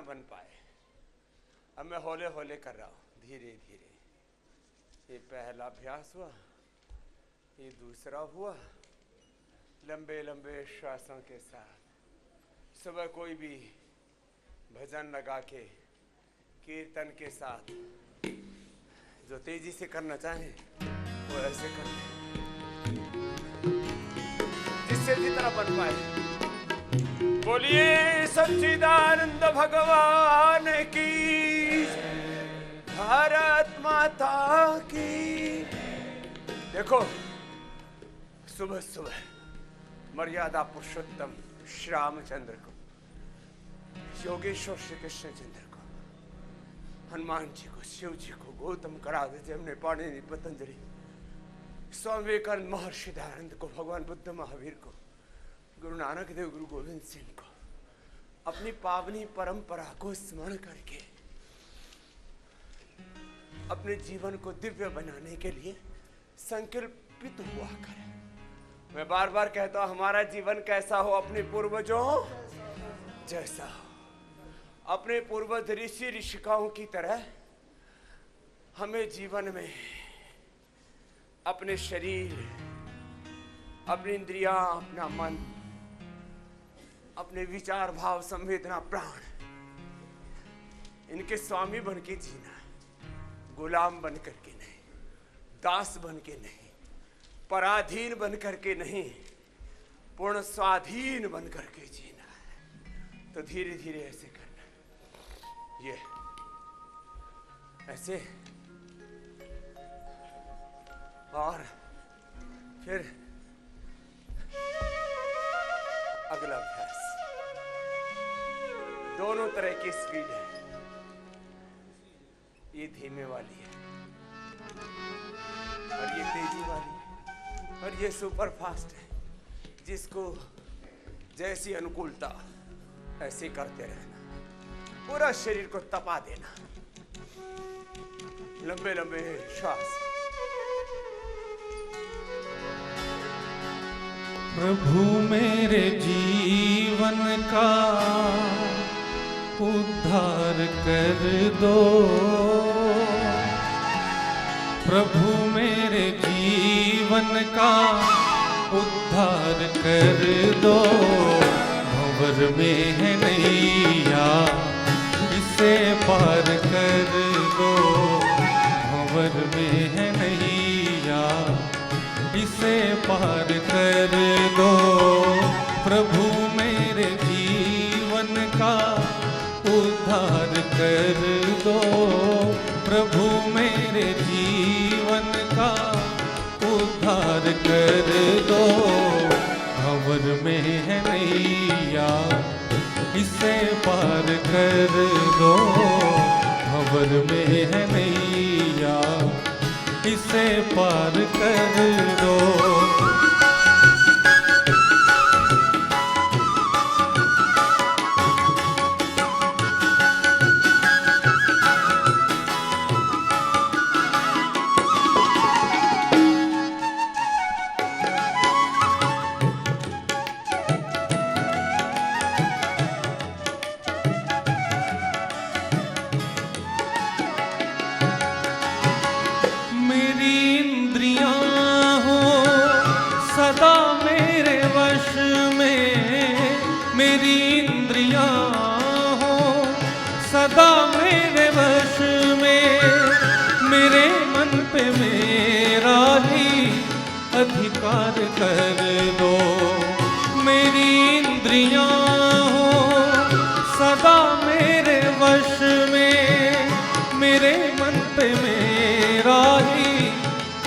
ना बन पाए। अब मैं हौले हौले कर रहा हूँ, धीरे धीरे। ये पहला अभ्यास हुआ, ये दूसरा हुआ। लंबे लंबे श्वासों के साथ सुबह कोई भी भजन लगा के, कीर्तन के साथ, जो तेजी से करना चाहे वो ऐसे कर ले, जिससे जितना बन पाए। बोलिए सच्चिदानंद भगवान की, भारत माता की। देखो, सुबह सुबह मर्यादा पुरुषोत्तम श्री रामचंद्र को, योगेश्वर श्री कृष्ण चंद्र को, हनुमान जी को, शिव जी को, गौतम कराधे जमने पाणिनि पतंजलि, स्वामी विवेकानंद, महर्षि दयानंद को, भगवान बुद्ध महावीर को, गुरु नानक देव, गुरु गोविंद सिंह को अपनी पावनी परंपरा को स्मरण करके अपने जीवन को दिव्य बनाने के लिए संकल्पित हुआ करें। मैं बार बार कहता हूं, हमारा जीवन कैसा हो, अपने पूर्वजों जैसा हो। अपने पूर्वज ऋषि ऋषिकाओं की तरह हमें जीवन में अपने शरीर, अपनी इंद्रियां, अपना मन, अपने विचार, भाव, संवेदना, प्राण, इनके स्वामी बन के जीना है। गुलाम बन करके नहीं, दास बन के नहीं, पराधीन बन करके नहीं, पूर्ण स्वाधीन बन करके जीना है। तो धीरे धीरे ऐसे करना, ये ऐसे, और फिर अगला अभ्यास। दोनों तरह की स्पीड है, ये धीमे वाली है और ये तेजी वाली है, और ये सुपर फास्ट है। जिसको जैसी अनुकूलता ऐसे करते रहना, पूरा शरीर को तपा देना। लंबे लंबे श्वास। प्रभु मेरे जीवन का उद्धार कर दो, प्रभु मेरे जीवन का उद्धार कर दो। भंवर में है नैया, इसे पार कर दो। भंवर में है नैया, इसे पार कर दो। प्रभु मेरे जीवन का उद्धार कर दो। प्रभु मेरे जीवन का उद्धार कर दो। भंवर में है नैया, इसे पार कर दो। भंवर में है नैया, इसे पार कर दो। सदा मेरे वश में, मेरे मन पे मेरा ही अधिकार कर दो। मेरी इंद्रियां हो सदा मेरे वश में, मेरे मन पे मेरा ही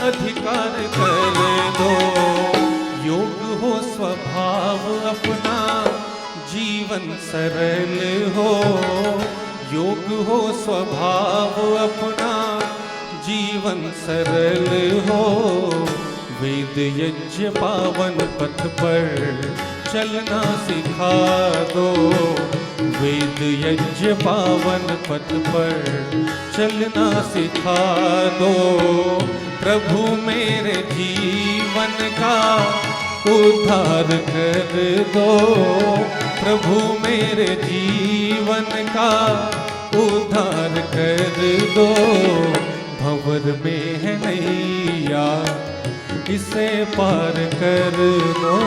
अधिकार कर दो। योग हो स्वभाव अपना, जीवन सरल हो। योग हो स्वभाव अपना, जीवन सरल हो। वेद यज्ञ पावन पथ पर चलना सिखा दो। वेद यज्ञ पावन पथ पर चलना सिखा दो। प्रभु मेरे जीवन का उद्धार कर दो प्रभु मेरे जीवन का उद्धार कर दो। भंवर में है नैया इसे पार कर दो,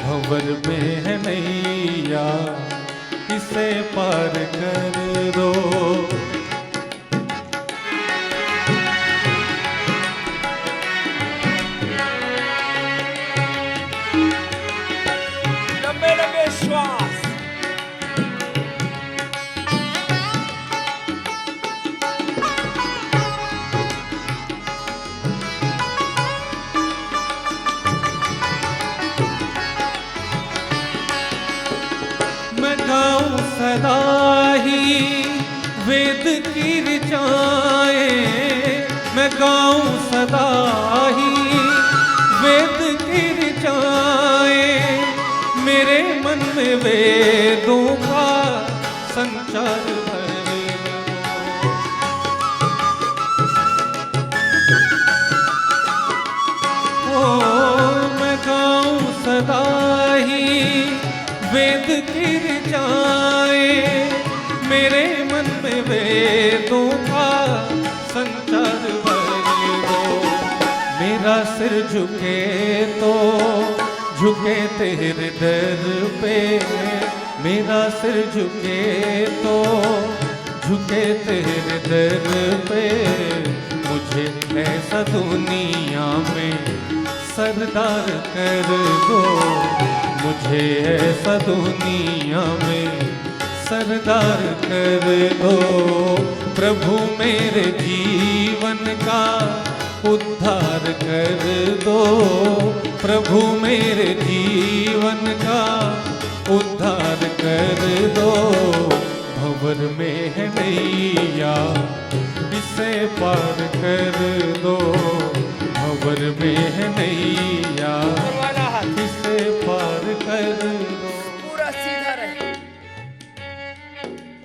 भंवर में है नैया इसे पार कर दो। लंबे लंबे श्वास। मैं गाऊं सदा ही वेद की ऋचाएं, मैं गाऊं सदा ही वेद की ऋचाएं। मेरे मन में वेदों का संचार भर दो। मैं गाऊं सदा ही वेद की ऋचाएं, मेरे मन में वेदों का संचार भर दो। मेरा सिर झुके तो झुके तेरे दर पे, मेरा सिर झुके तो झुके तेरे दर पे। मुझे ऐसा दुनिया में सरदार कर दो, मुझे ऐसा दुनिया में सरदार कर दो। प्रभु मेरे जीवन का उद्धार कर दो, प्रभु मेरे जीवन का उद्धार कर दो। भंवर में है नैया इसे पार कर दो, भंवर में है नैया इसे पार कर दो। पूरा सीधा रहे,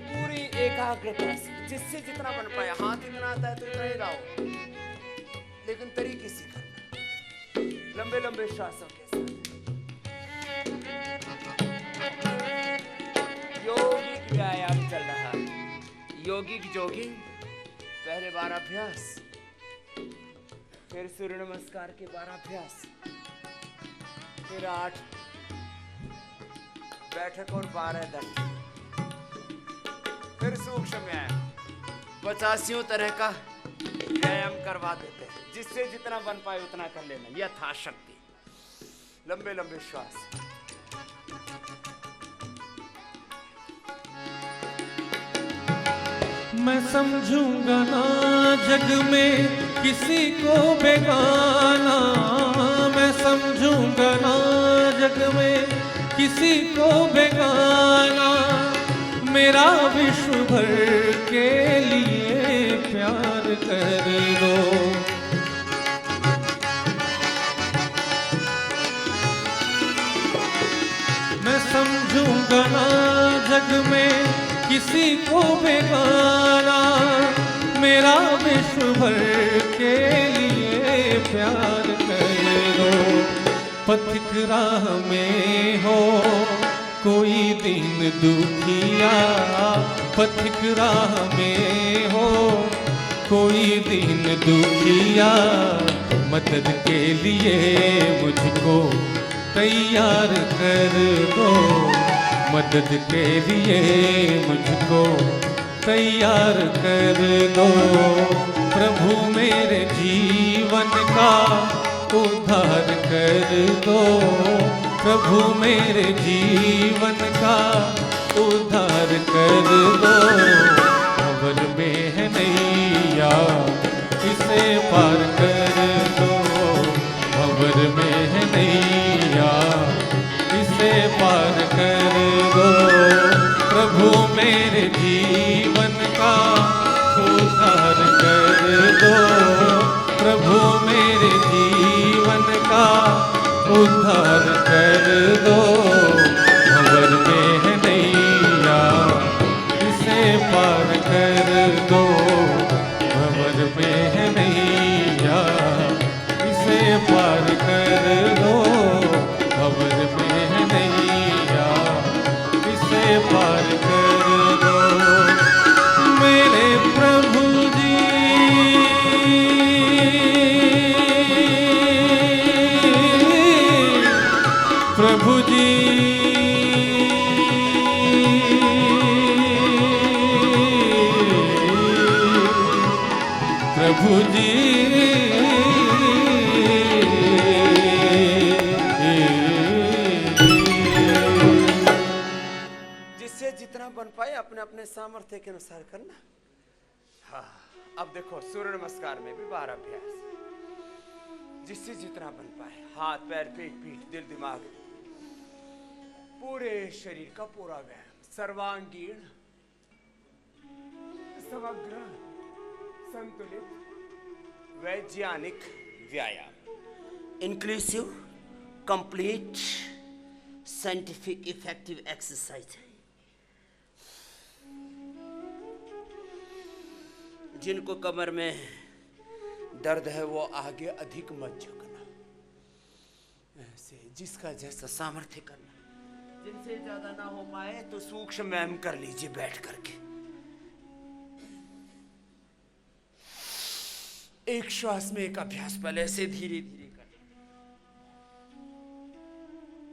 पूरी एकाग्रता से, जिससे जितना बन पाए। हाथ इतना आता है तो इतना ही रहो, लेकिन तरीके से करना, लंबे लंबे श्वासों के साथ। योगिक व्यायाम चल रहा है, योगिक जॉगिंग। पहले 12 अभ्यास, फिर सूर्य नमस्कार के 12 अभ्यास, फिर 8 बैठक और 12 दंड, फिर सूक्ष्म व्यायाम। 85 तरह का व्यायाम करवा देते हैं, जिससे जितना बन पाए उतना कर लेना, यथाशक्ति। लंबे लंबे श्वास। मैं समझूंगा ना जग में किसी को बेगाना, मैं समझूंगा ना जग में किसी को बेगाना। मेरा विश्व भर के लिए प्यार कर दो। मैं समझूंगा ना जग में किसी को बेगाना, मेरा विश्व भर के लिए प्यार कर दो। पथिक राह में हो कोई दिन दुखिया, पथिक राह में हो कोई दिन दुखिया। मदद के लिए मुझको तैयार कर दो, मदद के लिए मुझको तैयार कर दो। प्रभु मेरे जीवन का उद्धार कर दो, प्रभु मेरे जीवन का उद्धार कर दो। भंवर में है नैया इसे पार कर दो, भंवर में है नैया इसे पार कर दो। प्रभु मेरे जीवन का उद्धार कर दो, प्रभु मेरे जीवन का उद्धार कर दो। भंवर में है नैया इसे पार कर दो, भंवर में है नैया इसे पार कर दो। प्रभु जी प्रभु जी जिससे जितना बन पाए अपने अपने सामर्थ्य के अनुसार करना। हाँ, अब देखो सूर्य नमस्कार में भी 12 अभ्यास, जिससे जितना बन पाए, हाथ पैर पेट पीठ दिल दिमाग पूरे शरीर का पूरा व्यायाम, सर्वांगीण समग्र संतुलित वैज्ञानिक व्यायाम, inclusive complete scientific effective exercise. जिनको कमर में दर्द है वो आगे अधिक मत झुकना, ऐसे जिसका जैसा सामर्थ्य करना, जिनसे ज्यादा ना हो पाए तो सूक्ष्म व्यायाम कर लीजिए बैठ करके। एक श्वास में एक अभ्यास पहले से धीरे धीरे कर,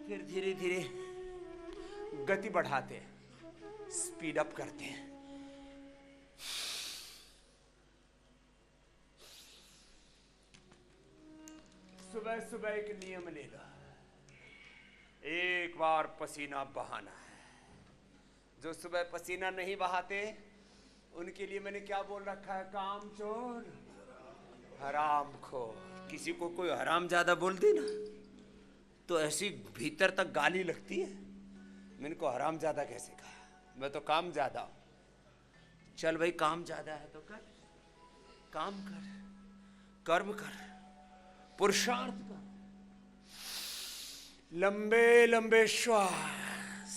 फिर धीरे धीरे गति बढ़ाते हैं, स्पीड अप करते हैं। सुबह सुबह एक नियम ले लो, एक बार पसीना बहाना है। जो सुबह पसीना नहीं बहाते उनके लिए मैंने क्या बोल रखा है, कामचोर हराम खोर। किसी को कोई हराम ज्यादा बोल दे ना तो ऐसी भीतर तक गाली लगती है, मैंने को हराम ज्यादा कैसे कहा, मैं तो काम ज्यादा हूं। चल भाई काम ज्यादा है तो कर, काम कर, कर्म कर, पुरुषार्थ कर, लंबे लंबे श्वास,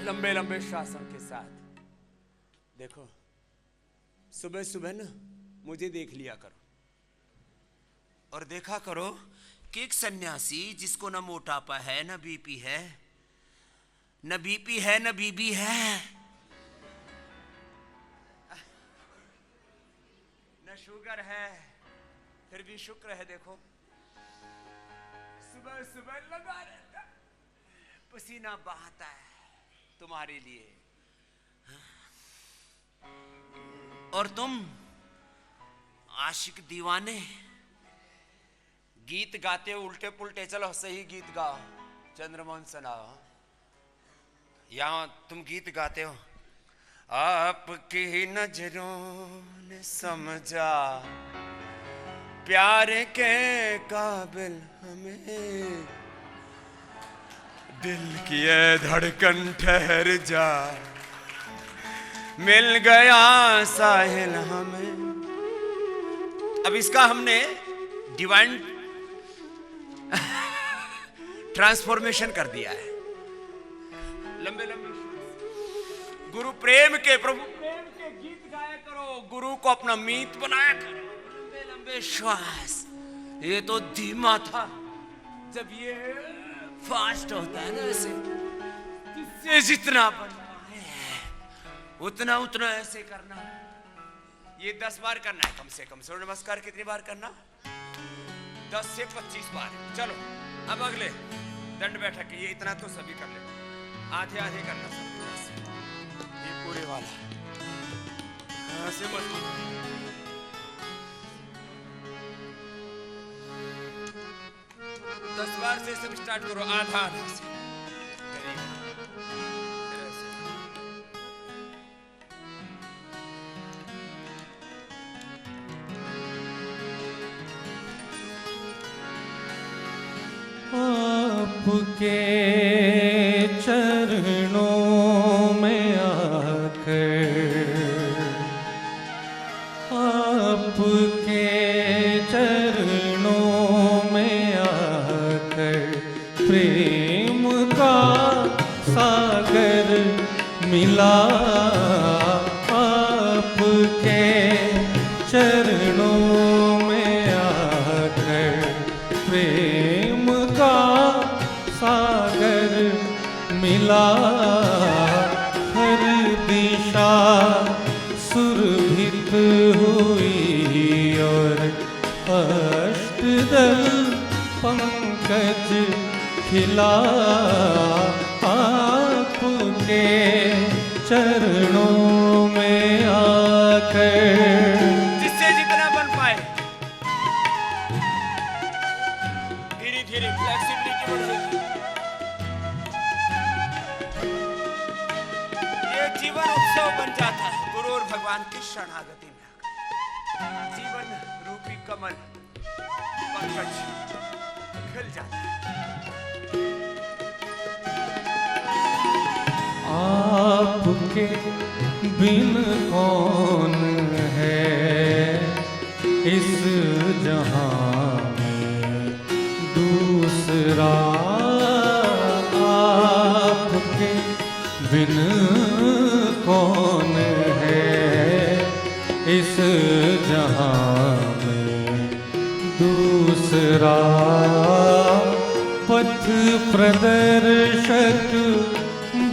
लंबे लंबे श्वासों के साथ। देखो सुबह सुबह ना मुझे देख लिया करो और देखा करो कि एक सन्यासी जिसको ना मोटापा है, ना बीपी है, ना बीपी है, ना बीबी है, ना शुगर है, फिर भी शुक्र है। देखो सुबह सुबह लगा रहता, पसीना बहाता है तुम्हारे लिए, और तुम आशिक दीवाने गीत गाते हो उल्टे पुल्टे। चलो सही गीत गाओ, चंद्रमोहन सुनाओ। यहां तुम गीत गाते हो, आपकी नजरों ने समझा प्यार के काबिल हमें, दिल की ये धड़कन ठहर जा, मिल गया साहिल हमें। अब इसका हमने डिवाइन ट्रांसफॉर्मेशन कर दिया है। लंबे लंबे गुरु प्रेम के, प्रभु प्रेम के गीत गाया करो, गुरु को अपना मीत बनाया करो। लंबे लंबे श्वास, ये तो धीमा था, जब ये फास्ट होता है ना ऐसे, जिससे जितना बनना है उतना उतना ऐसे करना। ये 10 बार करना है कम से कम। सूर्य नमस्कार कितनी बार करना? 10 से 25 बार। चलो अब अगले दंड बैठक, ये इतना तो सभी कर ले, आधे आधे करना सब। ये पूरे वाला ऐसे मजबूत। 10 बार से सब स्टार्ट करो, आधा आधा से आपके चरणों में आकर, आपके चरणों में आकर प्रेम का सागर मिला। आपके चरणों में आकर प्रेम का सागर मिला। हर दिशा सुरभित हुई और अष्टदल दल पंकज खिला आपके चरणों में आकर। जिससे जितना बन पाए धीरे धीरे फ्लेक्सिबिलिटी बढ़ेगी। ये जीवन उत्सव बन जाता है गुरु और भगवान की शरणागति में। जीवन रूपी कमल पंकज खिल जाता है। आपके बिन कौन है इस जहां में दूसरा, आपके बिन कौन है इस जहां में दूसरा। पथ प्रदर्शक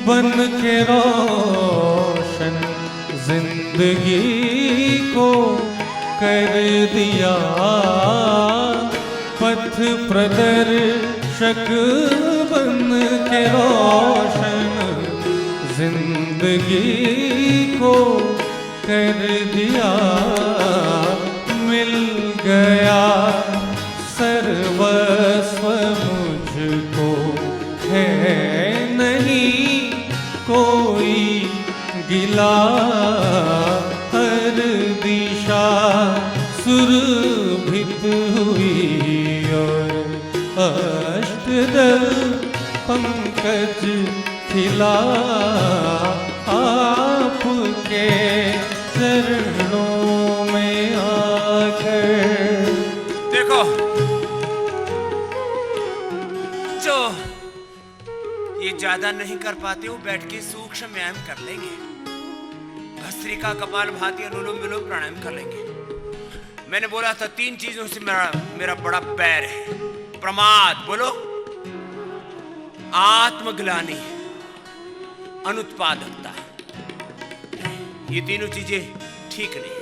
बन के रोशन जिंदगी को कर दिया। पथ प्रदर्शक बन के रोशन जिंदगी को कर दिया। मिल गया सर्वस्व मुझको, है नहीं कोई गिला। हर दिशा सुरभित हुई और अष्टदल पंकज खिला आपके चरणों में आकर। देखो जो ये ज्यादा नहीं कर पाते वो बैठ के सूक्ष्म व्यायाम कर लेंगे। भस्त्रिका, कपाल भाती, अनुलोम विलोम प्राणायाम कर लेंगे। मैंने बोला था 3 चीजों से मेरा बड़ा बैर है। प्रमाद, बोलो, आत्मग्लानि, अनुत्पादकता। ये तीनों चीजें ठीक नहीं।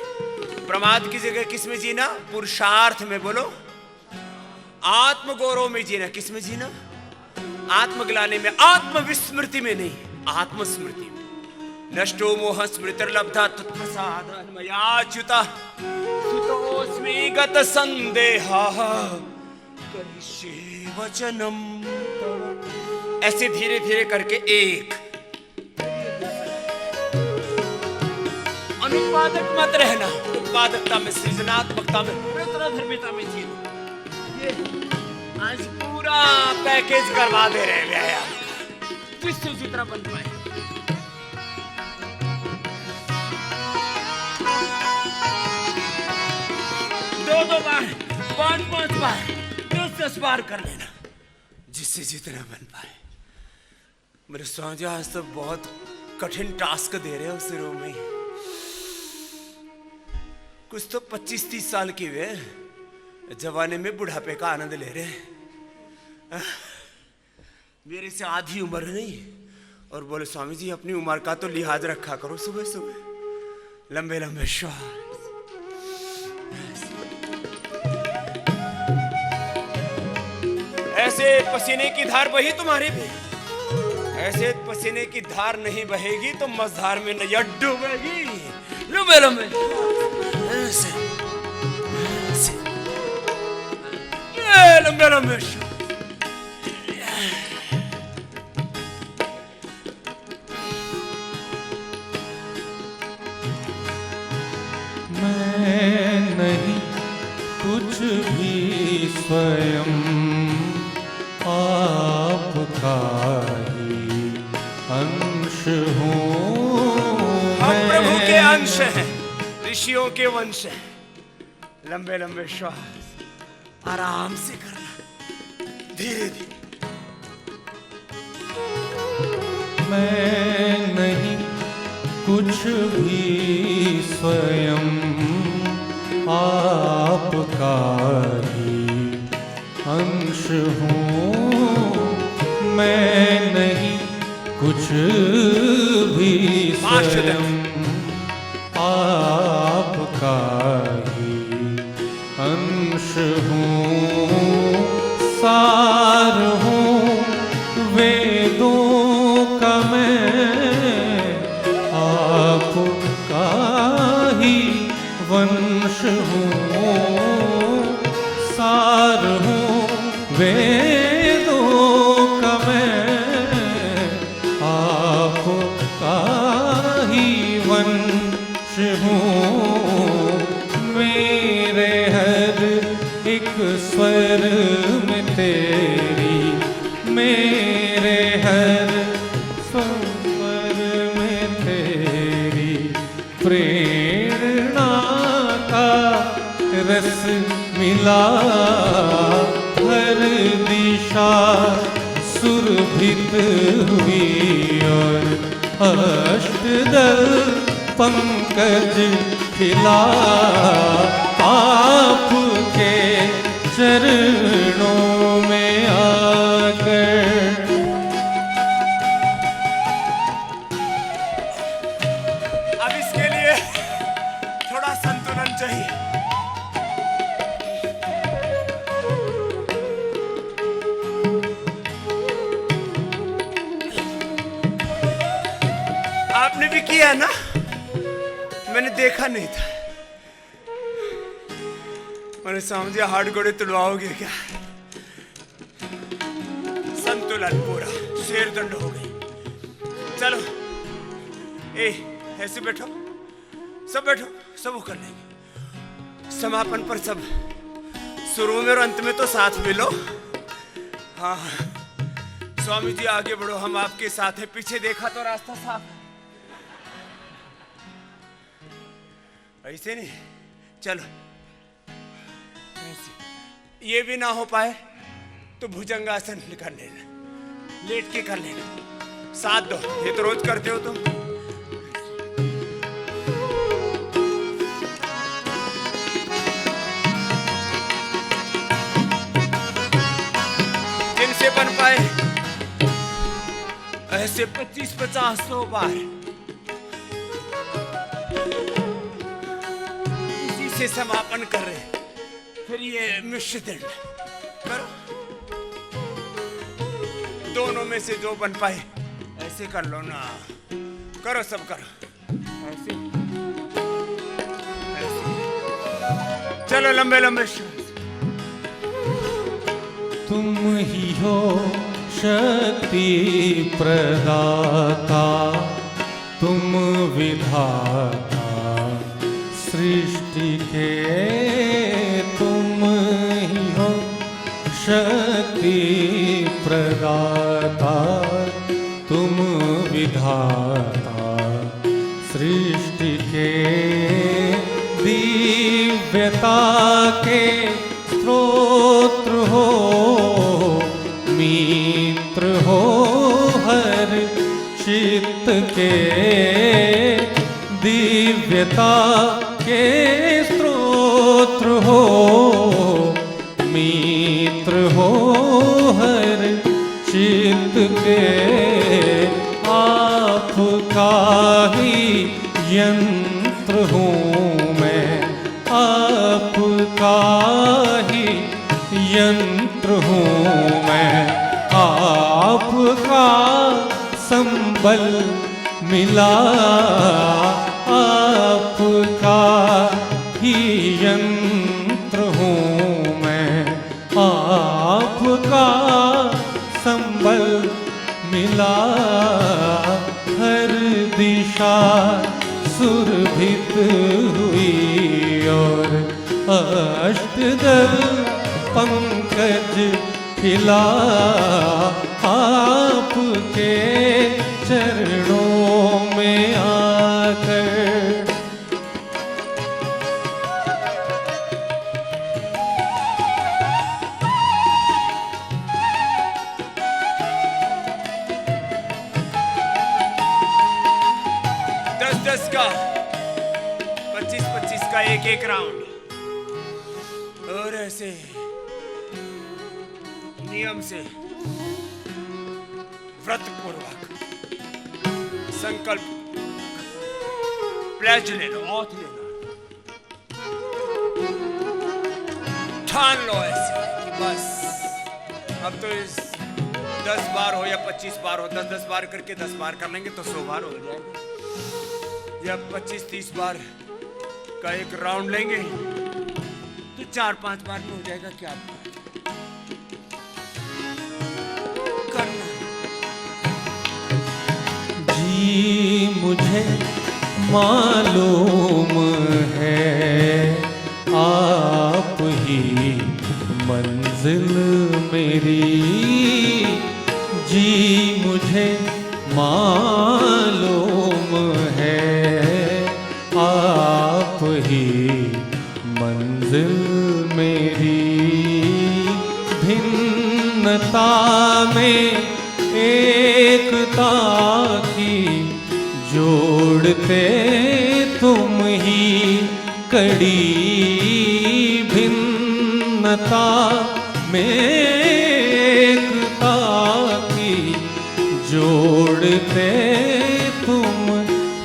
प्रमाद की जगह किस में जीना? पुरुषार्थ में, बोलो। आत्मगौरव में जीना, किस में जीना? आत्मग्लानि में, आत्मविस्मृति में नहीं, आत्मस्मृति में। नष्टो मोह स्मृतिर्लब्धा तत्प्रसाद अन्मयाच्युता सुतोऽस्मि गत संदेहः करिष्ये वचनम। ऐसे धीरे धीरे करके एक। अनुत्पादक मत रहना, उत्पादकता में, सृजनात्मकता में, धर्मिता में जीना। ये आज पूरा पैकेज करवा दे रहे हैं व्यायाम, जिससे जितना बन पाए। दो बार, 5 बार, 10 बार कर लेना, जिससे जितना बन पाए। मेरे स्वामी जी आज तो बहुत कठिन टास्क दे रहे हो शुरू में। कुछ तो 25-30 साल की वे जवानी में बुढ़ापे का आनंद ले रहे हैं। मेरे से आधी उम्र नहीं। और बोले स्वामी जी अपनी उम्र का तो लिहाज रखा करो। सुबह सुबह लंबे लंबे श्वास। ऐसे पसीने की धार बही तुम्हारी भी, ऐसे पसीने की धार नहीं बहेगी तो मझधार में नैया डूबेगी। लंबे लंबे ऐसे, ऐसे, ये लंबे लंबे मैं नहीं कुछ भी स्वयं आपका ही अंश हूँ। हम प्रभु के अंश हैं, ऋषियों के वंश हैं। लंबे लंबे श्वास आराम से करना, धीरे धीरे। मैं नहीं कुछ भी स्वयं आपका ही अंश हूँ। मैं नहीं कुछ भी स्वयं आपका ही अंश हूँ, सार हूँ वेदों का मैं, आपका ही वंश हूँ, सार हूँ वेदों का मैं, आपका ही वंश हूँ। मेरे हर एक स्वर में तेरी, मेरे हर स्वर में तेरी प्रेरणा का रस मिला। हर दिशा सुरभित हुई और अष्टदल पंकज खिला। आपके चरणों में आकर अब इसके लिए थोड़ा संतुलन चाहिए। आपने भी किया ना, मैंने देखा नहीं था। मैंने समझा हाथ गोड़े तुड़वाओगे क्या। संतुलन पूरा, शेरदंड हो गई। चलो ऐसे बैठो, सब बैठो, सब कर लेंगे। समापन पर सब शुरू में और अंत में तो साथ मिलो। हाँ स्वामी जी आगे बढ़ो, हम आपके साथ हैं। पीछे देखा तो रास्ता साफ। ऐसे नहीं, चलो ऐसे। ये भी ना हो पाए तो भुजंगासन कर लेना, लेट के कर लेना। साथ दो, ये तो रोज करते हो तुम। जिनसे बन पाए ऐसे 25-50-100 बार से समापन कर रहे, फिर ये मिश्र दंड करो। दोनों में से जो बन पाए ऐसे कर लो ना। करो, सब करो ऐसे, ऐसे। चलो लंबे लंबे श्वास। तुम ही हो शक्ति प्रदाता, तुम विधाता सृष्टि के, तुम ही हो शक्ति प्रदाता, तुम विधाता सृष्टि के। दिव्यता के स्रोत हो, मित्र हो हर चित्त के। दिव्यता के स्रोत हो, मित्र हो हर चित्त के। आपका ही यंत्र हूँ मैं, आपका ही यंत्र हूँ मैं। आपका संबल मिला, आपका ही यंत्र हूँ मैं। आपका संबल मिला। हर दिशा सुरभित हुई और अष्टदल पंकज खिला। आपके चरणों में आकर का 25-25 का एक राउंड, और ऐसे नियम से व्रत पूर्वक संकल्प प्लेज लेना, ऑथ लेना। ठान लो ऐसे कि बस अब तो इस 10 बार हो या 25 बार हो, 10 बार करके 10 बार कर लेंगे तो 100 बार हो जाएगा। या 25-30 बार का एक राउंड लेंगे तो 4-5 बार में हो जाएगा। क्या करना जी मुझे मालूम है आप ही मंजिल मेरी, जी मुझे मालूम है आप ही मंजिल मेरी। भिन्नता में एकता की जोड़ते तुम ही कड़ी, भिन्नता में एकता की जोड़ते तुम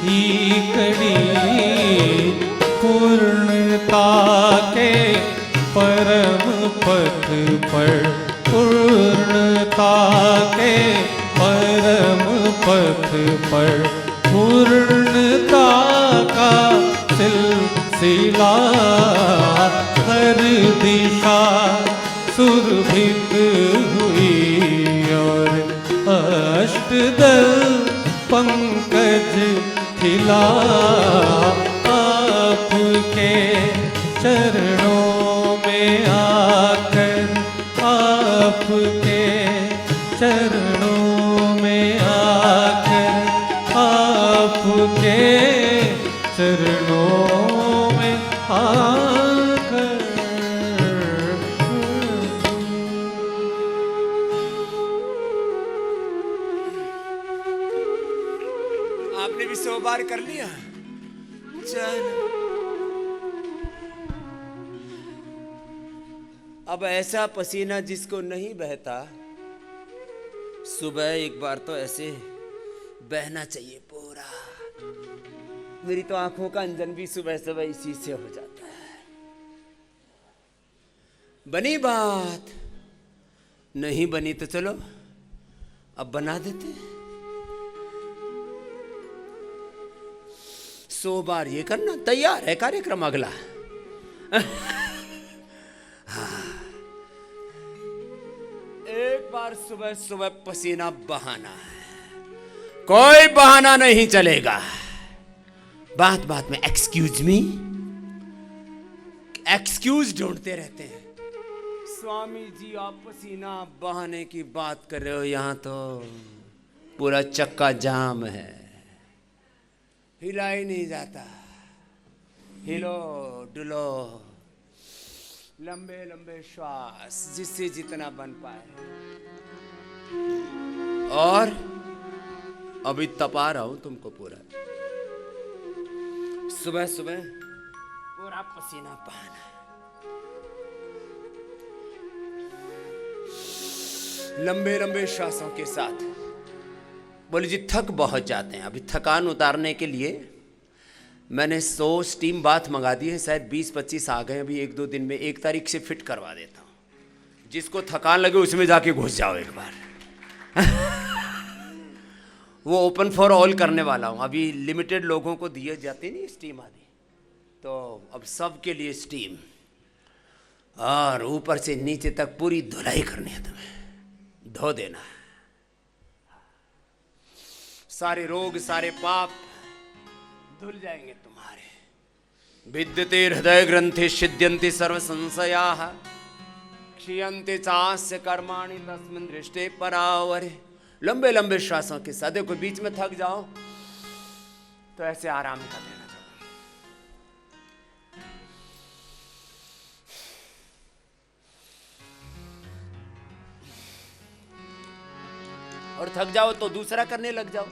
ही कड़ी। पूर्णता के परम पथ पर, पूर्णता के परम पथ पर, पूर्णता का सिलसिला हर दिशा सुरभित हुई और अष्टदल पंकज खिला। आपके चरणों में आकर, आपके चरणों में आकर, आपके चरणों में आकर। आपने भी 100 बार कर लिया। चल अब ऐसा पसीना जिसको नहीं बहता, सुबह एक बार तो ऐसे बहना चाहिए पूरा। मेरी तो आंखों का अंजन भी सुबह सुबह इसी से हो जाता है। बनी बात, नहीं बनी तो चलो अब बना देते। 100 बार ये करना, तैयार है कार्यक्रम अगला। एक बार सुबह सुबह पसीना बहाना है, कोई बहाना नहीं चलेगा। बात बात में एक्सक्यूज मी, एक्सक्यूज ढूंढते रहते हैं। स्वामी जी आप पसीना बहाने की बात कर रहे हो, यहां तो पूरा चक्का जाम है, हिला ही नहीं जाता। हिलो डुलो, लंबे लंबे श्वास जिससे जितना बन पाए। और अभी तपा रहा हूं तुमको पूरा, सुबह सुबह पूरा पसीना बहाना। लंबे लंबे श्वासों के साथ बोले जी थक बहुत जाते हैं। अभी थकान उतारने के लिए मैंने 100 स्टीम बाथ मंगा दी है, शायद 20-25 आ गए। अभी 1-2 दिन में 1 तारीख से फिट करवा देता हूँ। जिसको थकान लगे उसमें जाके घुस जाओ एक बार। वो ओपन फॉर ऑल करने वाला हूँ। अभी लिमिटेड लोगों को दिए जाते नहीं स्टीम आदि, तो अब सबके लिए स्टीम, और ऊपर से नीचे तक पूरी धुलाई करनी है, तुम्हें धो देना है। सारे रोग सारे पाप धुल जाएंगे तुम्हारे। विद्यते हृदय ग्रंथि छिद्यन्ति सर्व संशयाः, क्षीयन्ते चास्य कर्माणि तस्मिन् दृष्टे परावरे। लंबे लंबे श्वासों के साथ देखो, बीच में थक जाओ तो ऐसे आराम कर देना चाहिए। और थक जाओ तो दूसरा करने लग जाओ।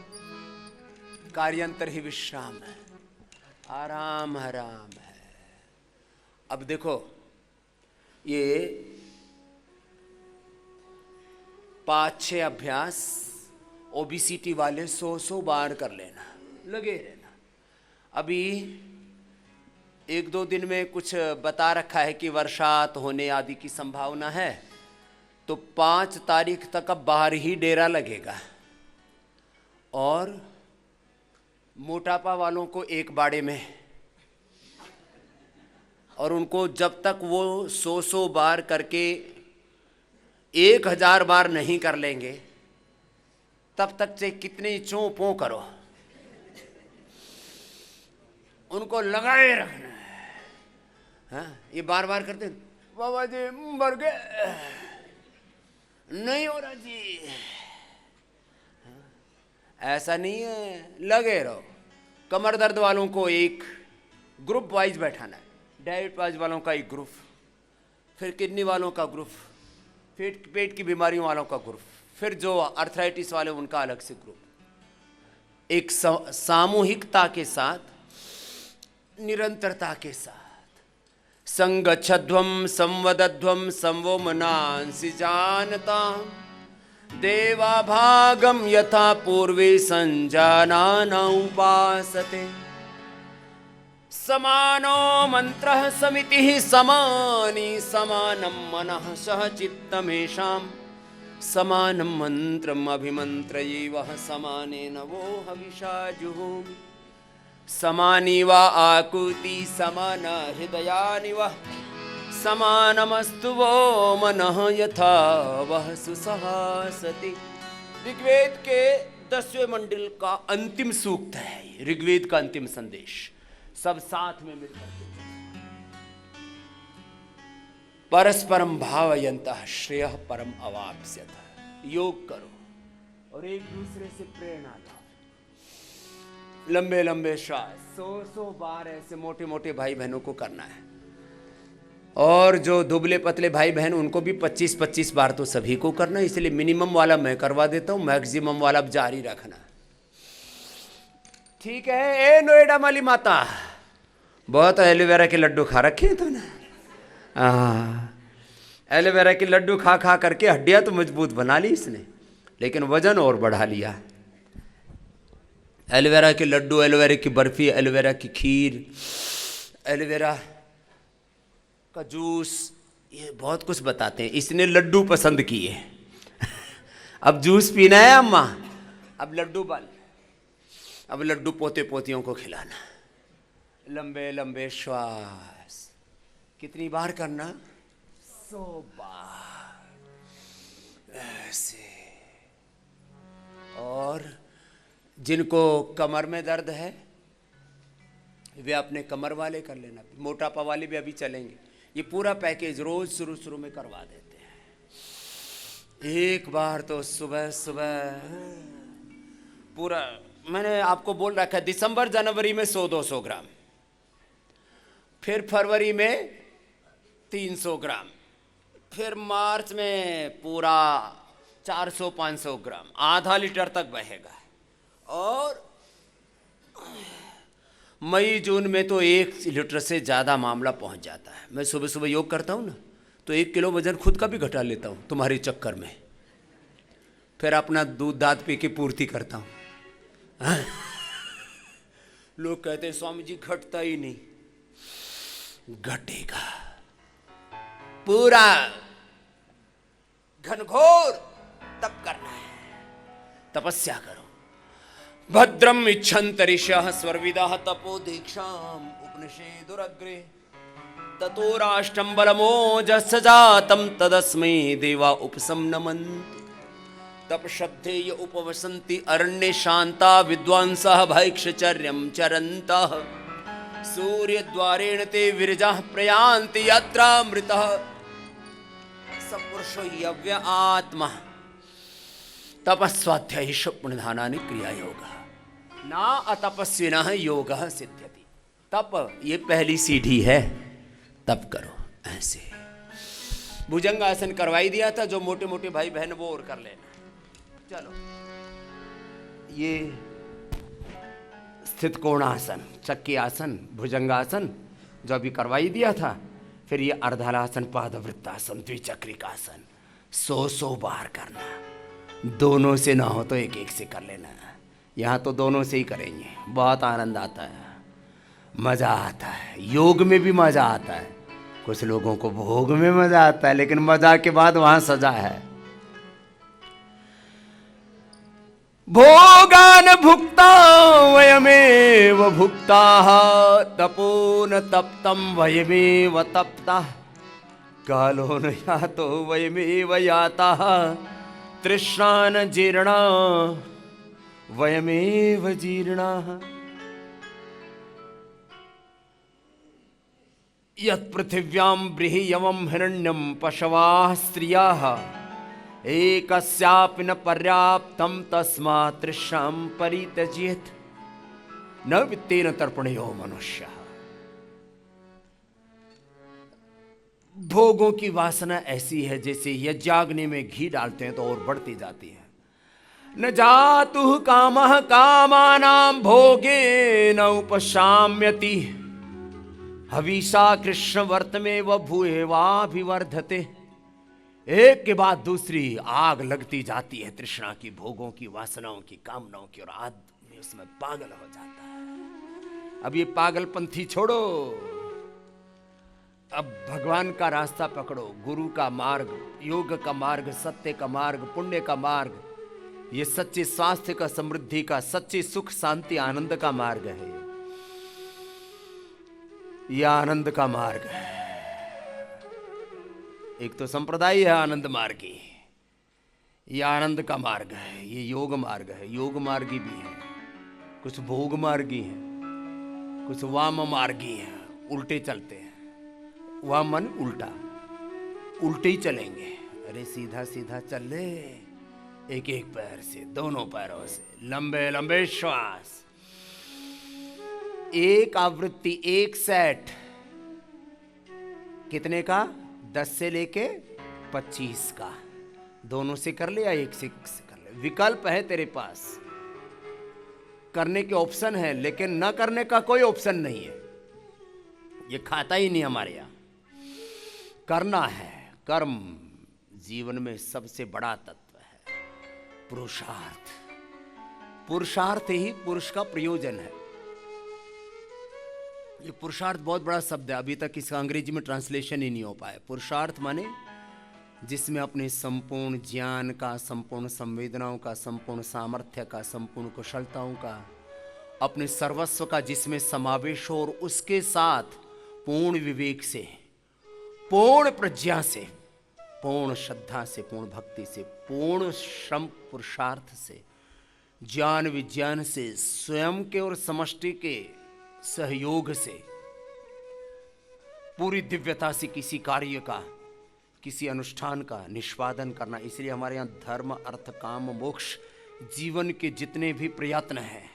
कार्यांतर ही विश्राम है, आराम आराम है। अब देखो ये 5-6 अभ्यास ओबेसिटी वाले 100 बार कर लेना, लगे रहना। अभी एक दो दिन में कुछ बता रखा है कि वर्षात होने आदि की संभावना है, तो 5 तारीख तक अब बाहर ही डेरा लगेगा। और मोटापा वालों को एक बाड़े में, और उनको जब तक वो 100 बार करके 1000 बार नहीं कर लेंगे तब तक चाहे कितनी चों पों करो, उनको लगाए रखना है। हाँ, ये बार बार करते, बाबा जी मर गए, नहीं हो रहा जी। ऐसा नहीं है, लगे रहो। कमर दर्द वालों को एक ग्रुप वाइज बैठाना है, डायबिटीज वालों का एक ग्रुप, फिर किडनी वालों का ग्रुप, फिर पेट की बीमारियों वालों का ग्रुप, फिर जो अर्थराइटिस वाले उनका अलग से ग्रुप। एक सामूहिकता के साथ, निरंतरता के साथ, संगच्छध्वम संवदध्वम संवो मनांसि जानता देवा भागम यथा पूर्वे संजानाना उपासते। समानो मंत्रः समितिः समानी समानं मनः सह चित्तमेषां समानं मंत्रम् अभिमन्त्रये वः समानेन वो हविषा जुहोमि। समानी वा आकुति समाना हृदयानि वः समानमस्तु वो मनः यथा वह सुसहासति। ऋग्वेद के 10वें मंडल का अंतिम सूक्त है, ऋग्वेद का अंतिम संदेश। सब साथ में मिलकर परस्परम भावयन्तः श्रेयः परम अवाप्स्यतः। योग करो और एक दूसरे से प्रेरणा लो। लंबे लंबे श्वास 100 बार ऐसे मोटे मोटे भाई बहनों को करना है। और जो दुबले पतले भाई बहन उनको भी 25-25 बार तो सभी को करना है। इसलिए मिनिमम वाला मैं करवा देता हूँ, मैक्सिमम वाला अब जारी रखना। ठीक है। ए नोएडा वाली माता, बहुत एलोवेरा के लड्डू खा रखे हैं तूने। एलोवेरा के लड्डू खा खा करके हड्डियां तो मजबूत बना ली इसने, लेकिन वजन और बढ़ा लिया। एलोवेरा के लड्डू, एलोवेरा की बर्फी, एलोवेरा की खीर, एलोवेरा का जूस, ये बहुत कुछ बताते हैं। इसने लड्डू पसंद किए। अब जूस पीना है अम्मा, अब लड्डू बाल, अब लड्डू पोते पोतियों को खिलाना। लंबे लंबे श्वास कितनी बार करना? 100 बार ऐसे। और जिनको कमर में दर्द है वे अपने कमर वाले कर लेना। मोटापा वाले भी अभी चलेंगे। ये पूरा पैकेज रोज शुरू में करवा देते हैं। एक बार तो सुबह सुबह पूरा, मैंने आपको बोल रखा है दिसंबर जनवरी में 100-200 ग्राम, फिर फरवरी में 300 ग्राम, फिर मार्च में पूरा 400-500 ग्राम, आधा लीटर तक बहेगा। और मई जून में तो 1 लीटर से ज़्यादा मामला पहुंच जाता है। मैं सुबह सुबह योग करता हूँ ना, तो 1 किलो वजन खुद का भी घटा लेता हूँ तुम्हारे चक्कर में। फिर अपना दूध दाद पी के पूर्ति करता हूँ। लोग कहते हैं स्वामी जी घटता ही नहीं। घटेगा। पूरा घनघोर तप करना है, तपस्या करो। भद्रम इच्छन्त ऋषयः स्वर्विदाः तपो दीक्षाम उपनिषेदुरग्रे ततो राष्ट्रं बलमोजस् जातं तदस्मै देवा उपसंनमन्ति। तप श्रद्धेय उपवसन्ति अरण्ये शान्ता विद्वांसः भैक्षचर्यं चरन्तः। सूर्यद्वारेण ते विरजाः प्रयान्ति यत्रामृतः सपुरुषो यव्य आत्मा। तपस्वाध्यायी पुण्यधानानि क्रिया योगा ना अतपस्विनः योगः सिद्ध्यति। तप ये पहली सीढ़ी है, तप करो ऐसे। भुजंग आसन करवाई दिया था, जो मोटे मोटे भाई बहन वो और कर लेना। चलो, ये स्थित कोणासन, चक्की आसन, भुजंगासन जो अभी करवाई दिया था। फिर ये अर्धलासन, पादवृत्तासन, द्विचक्रिकासन 100 बार करना। दोनों से ना हो तो एक एक से कर लेना। यहाँ तो दोनों से ही करेंगे, बहुत आनंद आता है। मजा आता है, योग में भी मजा आता है। कुछ लोगों को भोग में मजा आता है, लेकिन मजा के बाद वहां सजा है। भोगान भुक्ता वयमेव भुक्ता तपो न तप्तम वयमेव तप्ता कालो न यातो वयमेव याता तृष्णा जीर्णा वयमेव जीर्णा यत् पृथिव्यां बृहयवं हिरण्यं पशवाः स्त्रियाः एकस्यापि न पर्याप्तं तस्मात् तृष्णां परित्यजेत् न वित्तेन तर्पणयो मनुष्यः। भोगों की वासना ऐसी है जैसे यज्ञाग्नि में घी डालते हैं तो और बढ़ती जाती है। न जातु कामः कामानां भोगे न उपशाम्यति हविषा कृष्ण वर्त में व भूएवाभिवर्धते। एक के बाद दूसरी आग लगती जाती है तृष्णा की, भोगों की, वासनाओं की, कामनाओं की, और आदमी उसमें पागल हो जाता है। अब ये पागलपंथी छोड़ो, अब भगवान का रास्ता पकड़ो, गुरु का मार्ग, योग का मार्ग, सत्य का मार्ग, पुण्य का मार्ग, ये सच्चे स्वास्थ्य का, समृद्धि का, सच्चे सुख शांति आनंद का मार्ग है। यह आनंद का मार्ग है। एक तो संप्रदाय है आनंद मार्गी, यह आनंद का मार्ग है। ये योग मार्ग है, योग मार्गी भी है, कुछ भोग मार्गी है, कुछ वाम मार्गी है, उल्टे चलते हैं। वामन उल्टा, उल्टे ही चलेंगे। अरे सीधा सीधा चल ले, एक एक पैर से, दोनों पैरों से, लंबे लंबे श्वास। एक आवृत्ति, एक सेट कितने का? 10 से लेके 25 का। दोनों से कर ले या एक से कर ले, विकल्प है तेरे पास, करने के ऑप्शन है, लेकिन न करने का कोई ऑप्शन नहीं है। ये खाता ही नहीं हमारे यहां। करना है, कर्म जीवन में सबसे बड़ा तत्व है। पुरुषार्थ, पुरुषार्थ ही पुरुष का प्रयोजन है। ये पुरुषार्थ बहुत बड़ा शब्द है, अभी तक इसका अंग्रेजी में ट्रांसलेशन ही नहीं हो पाया। पुरुषार्थ माने जिसमें अपने संपूर्ण ज्ञान का, संपूर्ण संवेदनाओं का, संपूर्ण सामर्थ्य का, संपूर्ण कुशलताओं का, अपने सर्वस्व का जिसमें समावेश हो, और उसके साथ पूर्ण विवेक से, पूर्ण प्रज्ञा से, पूर्ण श्रद्धा से, पूर्ण भक्ति से, पूर्ण श्रम पुरुषार्थ से, ज्ञान विज्ञान से, स्वयं के और समष्टि के सहयोग से, पूरी दिव्यता से किसी कार्य का, किसी अनुष्ठान का निष्पादन करना। इसलिए हमारे यहाँ धर्म, अर्थ, काम, मोक्ष, जीवन के जितने भी प्रयत्न हैं,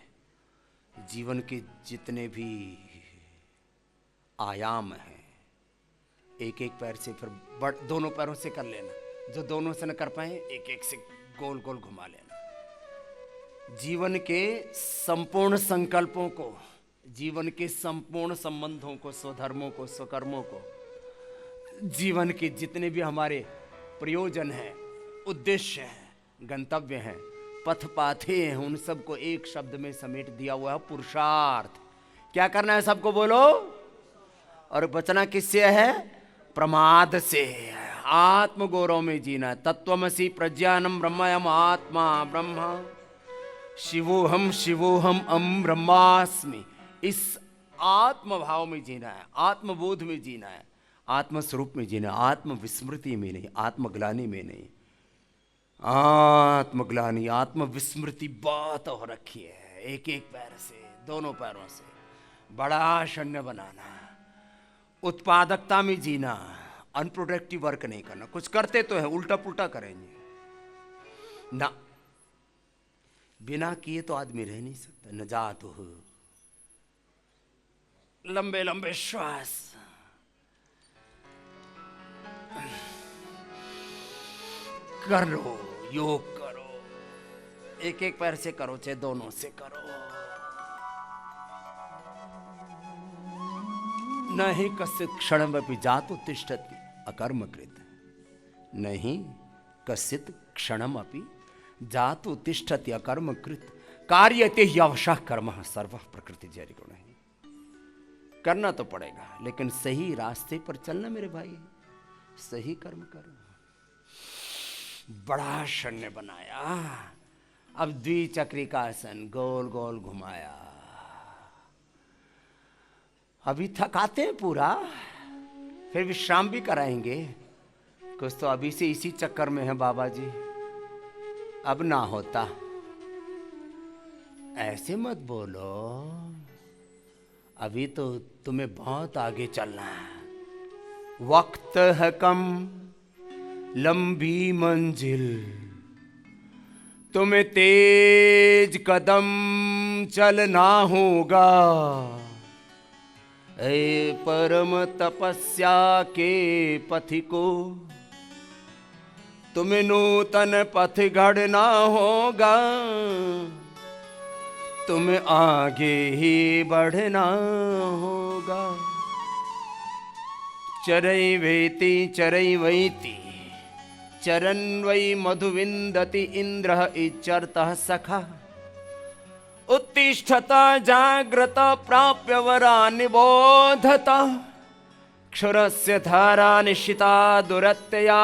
जीवन के जितने भी आयाम हैं, एक एक पैर से, फिर दोनों पैरों से कर लेना। जो दोनों से न कर पाए, एक एक से गोल गोल घुमा लेना। जीवन के संपूर्ण संकल्पों को, जीवन के संपूर्ण संबंधों को, स्वधर्मों को, स्वकर्मों को, जीवन के जितने भी हमारे प्रयोजन हैं, उद्देश्य हैं, गंतव्य हैं, पथ पाथे हैं, उन सबको एक शब्द में समेट दिया हुआ है, पुरुषार्थ। क्या करना है सबको बोलो। और बचना किससे है? प्रमाद से। आत्म गौरव में जीना। तत्वमसि प्रज्ञानम ब्रह्मयम आत्मा ब्रह्म शिवोहम शिवोहम अम ब्रह्मास्मि। इस आत्म भाव में जीना है, आत्मबोध में जीना है, आत्म स्वरूप में जीना, आत्म विस्मृति में नहीं, आत्मग्लानि में नहीं। आत्मग्लानि, आत्म विस्मृति बहुत हो रखी है। एक एक पैर से, दोनों पैरों से बड़ा शून्य बनाना, उत्पादकता में जीना, अनप्रोडक्टिव वर्क नहीं करना। कुछ करते तो है, उल्टा पुल्टा करेंगे ना, बिना किए तो आदमी रह नहीं सकता। न जातु, लंबे लंबे श्वास, कर लो, योग करो, एक एक पैर से करो, चाहे दोनों से करो। नहीं कस्य क्षणमपि जातु तिष्ठति अकर्मकृत, नहीं कश्चित् क्षणमपि जातु तिष्ठति अकर्मकृत, कार्यते ह्यवशः कर्मः सर्वः प्रकृति जरिगुणः। करना तो पड़ेगा, लेकिन सही रास्ते पर चलना मेरे भाई, सही कर्म करो। बड़ा शून्य बनाया, अब द्विचक्री का आसन गोल गोल घुमाया। अभी थकाते हैं पूरा, फिर विश्राम भी कराएंगे। कुछ तो अभी से इसी चक्कर में है बाबा जी, अब ना होता। ऐसे मत बोलो, अभी तो तुम्हें बहुत आगे चलना है। वक्त है कम, लंबी मंजिल, तुम्हें तेज कदम चलना होगा। ऐ परम तपस्या के पथिको, तुम्हें नूतन पथ गढ़ना होगा। तुम्हें आगे ही बढ़ना होगा। चरई वैति चरन वै मधुविंदति इंद्र इच्चरतः सखा। उत्तिष्ठत जाग्रत प्राप्य वरा निबोधत। क्षुरस्य धारा निशिता दुरत्यया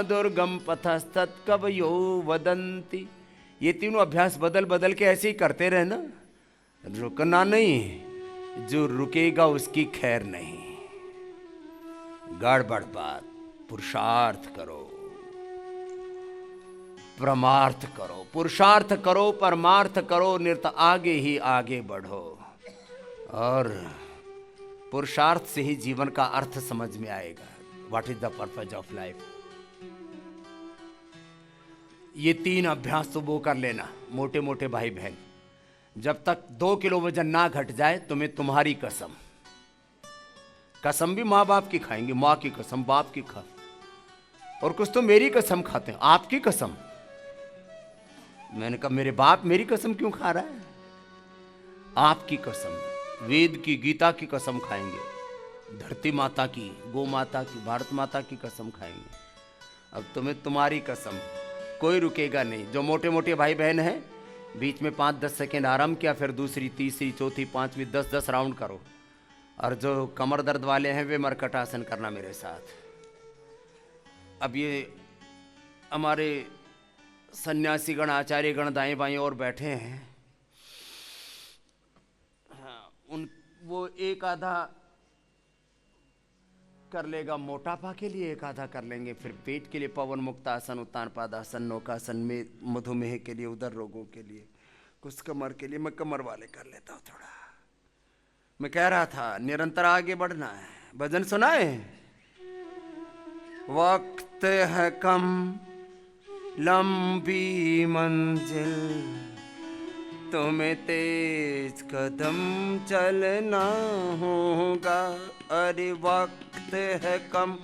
दुर्गम पथस्तत्कवयो वदन्ति। ये तीनों अभ्यास बदल बदल के ऐसे ही करते रहना, रुकना नहीं, जो रुकेगा उसकी खैर नहीं। गड़बड़ बात, पुरुषार्थ करो, परमार्थ करो, पुरुषार्थ करो, परमार्थ करो, निरत आगे ही आगे बढ़ो। और पुरुषार्थ से ही जीवन का अर्थ समझ में आएगा। What is the purpose of life. ये 3 अभ्यास तो वो कर लेना मोटे मोटे भाई बहन। जब तक 2 किलो वजन ना घट जाए, तुम्हें तुम्हारी कसम, कसम भी माँ बाप की खाएंगे, माँ की कसम, बाप की खा, और कुछ तो मेरी कसम खाते हैं, आपकी कसम। मैंने कहा मेरे बाप मेरी कसम क्यों खा रहा है? आपकी कसम, वेद की, गीता की कसम खाएंगे, धरती माता की, गौ माता की, भारत माता की कसम खाएंगे। अब तुम्हें तुम्हारी कसम, कोई रुकेगा नहीं। जो मोटे मोटे भाई बहन हैं, बीच में 5-10 सेकेंड आराम किया, फिर दूसरी, तीसरी, चौथी, पांचवी 10-10 राउंड करो। और जो कमर दर्द वाले हैं, वे मरकट आसन करना मेरे साथ। अब ये हमारे सन्यासी गण, आचार्य गण दाएं बाएं और बैठे हैं। हाँ, वो एक आधा कर लेगा मोटापा के लिए, एक आधा कर लेंगे फिर पेट के लिए पवन मुक्तासन, उत्तान पादासन, नौकासन, में मधुमेह के लिए, उदर रोगों के लिए, कुछ कमर के लिए। मैं कमर वाले कर लेता हूँ थोड़ा। मैं कह रहा था निरंतर आगे बढ़ना है। भजन सुनाए। वक्त है कम, लंबी मंजिल, तुम्हें तेज कदम चलना होगा। अरे वक्त है कम,